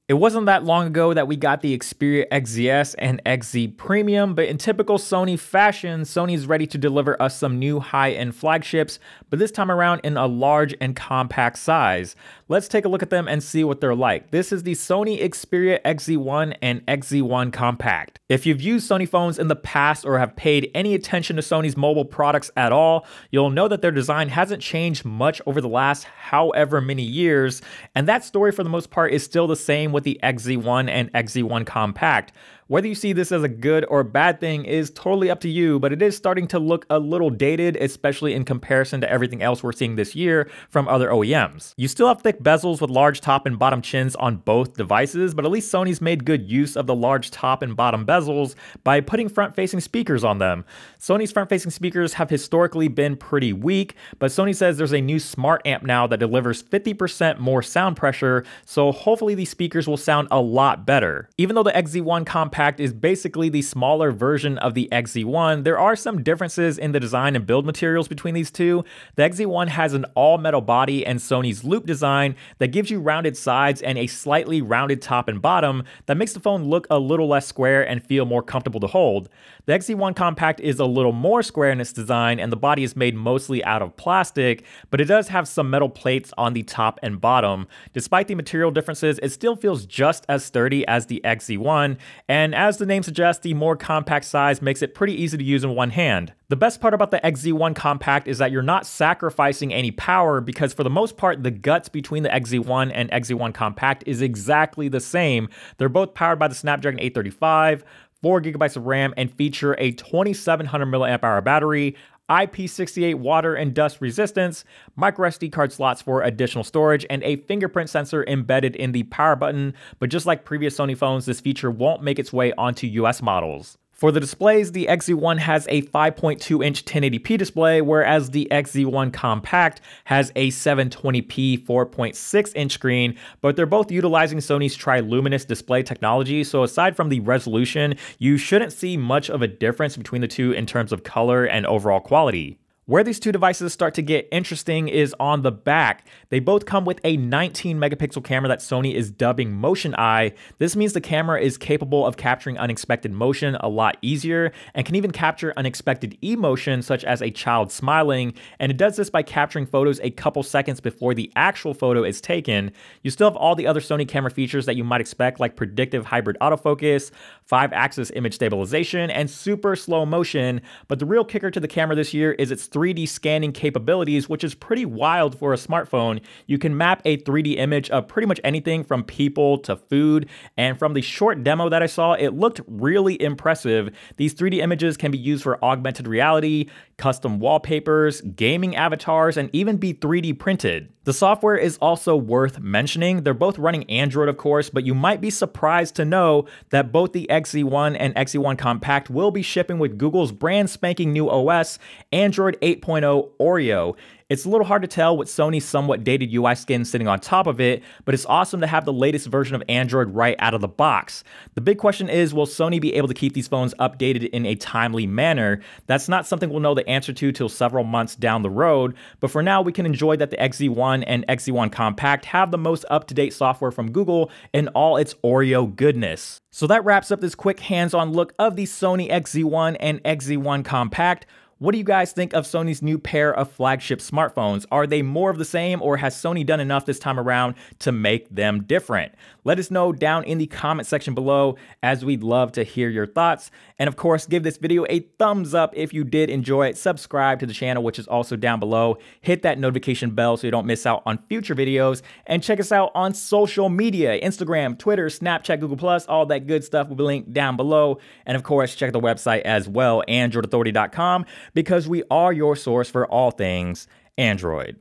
It wasn't that long ago that we got the Xperia XZ and XZ Premium, but in typical Sony fashion, Sony's ready to deliver us some new high-end flagships, but this time around in a large and compact size. Let's take a look at them and see what they're like. This is the Sony Xperia XZ1 and XZ1 Compact. If you've used Sony phones in the past or have paid any attention to Sony's mobile products at all, you'll know that their design hasn't changed much over the last however many years, and that story for the most part is still the same with the XZ1 and XZ1 Compact. Whether you see this as a good or bad thing is totally up to you, but it is starting to look a little dated, especially in comparison to everything else we're seeing this year from other OEMs. You still have thick bezels with large top and bottom chins on both devices, but at least Sony's made good use of the large top and bottom bezels by putting front-facing speakers on them. Sony's front-facing speakers have historically been pretty weak, but Sony says there's a new smart amp now that delivers 50% more sound pressure, so hopefully these speakers will sound a lot better. Even though the XZ1 Compact is basically the smaller version of the XZ1, there are some differences in the design and build materials between these two. The XZ1 has an all-metal body and Sony's loop design that gives you rounded sides and a slightly rounded top and bottom that makes the phone look a little less square and feel more comfortable to hold. The XZ1 Compact is a little more square in its design and the body is made mostly out of plastic, but it does have some metal plates on the top and bottom. Despite the material differences, it still feels just as sturdy as the XZ1, and as the name suggests, the more compact size makes it pretty easy to use in one hand. The best part about the XZ1 Compact is that you're not sacrificing any power because for the most part, the guts between the XZ1 and XZ1 Compact is exactly the same. They're both powered by the Snapdragon 835, 4 gigabytes of RAM, and feature a 2700 milliamp hour battery, IP68 water and dust resistance, micro SD card slots for additional storage, and a fingerprint sensor embedded in the power button. But just like previous Sony phones, this feature won't make its way onto US models. For the displays, the XZ1 has a 5.2-inch 1080p display, whereas the XZ1 Compact has a 720p 4.6-inch screen, but they're both utilizing Sony's triluminous display technology, so aside from the resolution, you shouldn't see much of a difference between the two in terms of color and overall quality. Where these two devices start to get interesting is on the back. They both come with a 19 megapixel camera that Sony is dubbing Motion Eye. This means the camera is capable of capturing unexpected motion a lot easier and can even capture unexpected emotion such as a child smiling, and it does this by capturing photos a couple seconds before the actual photo is taken. You still have all the other Sony camera features that you might expect, like predictive hybrid autofocus, 5-axis image stabilization, and super slow motion, but the real kicker to the camera this year is its 3D scanning capabilities, which is pretty wild for a smartphone. You can map a 3D image of pretty much anything from people to food, and from the short demo that I saw, it looked really impressive. These 3D images can be used for augmented reality, custom wallpapers, gaming avatars, and even be 3D printed. The software is also worth mentioning. They're both running Android, of course, but you might be surprised to know that both the XZ1 and XZ1 Compact will be shipping with Google's brand spanking new OS, Android 8.0 Oreo. It's a little hard to tell with Sony's somewhat dated UI skin sitting on top of it, but it's awesome to have the latest version of Android right out of the box. The big question is, will Sony be able to keep these phones updated in a timely manner? That's not something we'll know the answer to till several months down the road, but for now we can enjoy that the XZ1 and XZ1 Compact have the most up-to-date software from Google in all its Oreo goodness. So that wraps up this quick hands-on look of the Sony XZ1 and XZ1 Compact. What do you guys think of Sony's new pair of flagship smartphones? Are they more of the same, or has Sony done enough this time around to make them different? Let us know down in the comment section below, as we'd love to hear your thoughts. And of course, give this video a thumbs up if you did enjoy it. Subscribe to the channel, which is also down below. Hit that notification bell so you don't miss out on future videos. And check us out on social media: Instagram, Twitter, Snapchat, Google+, all that good stuff will be linked down below. And of course, check the website as well, AndroidAuthority.com, because we are your source for all things Android.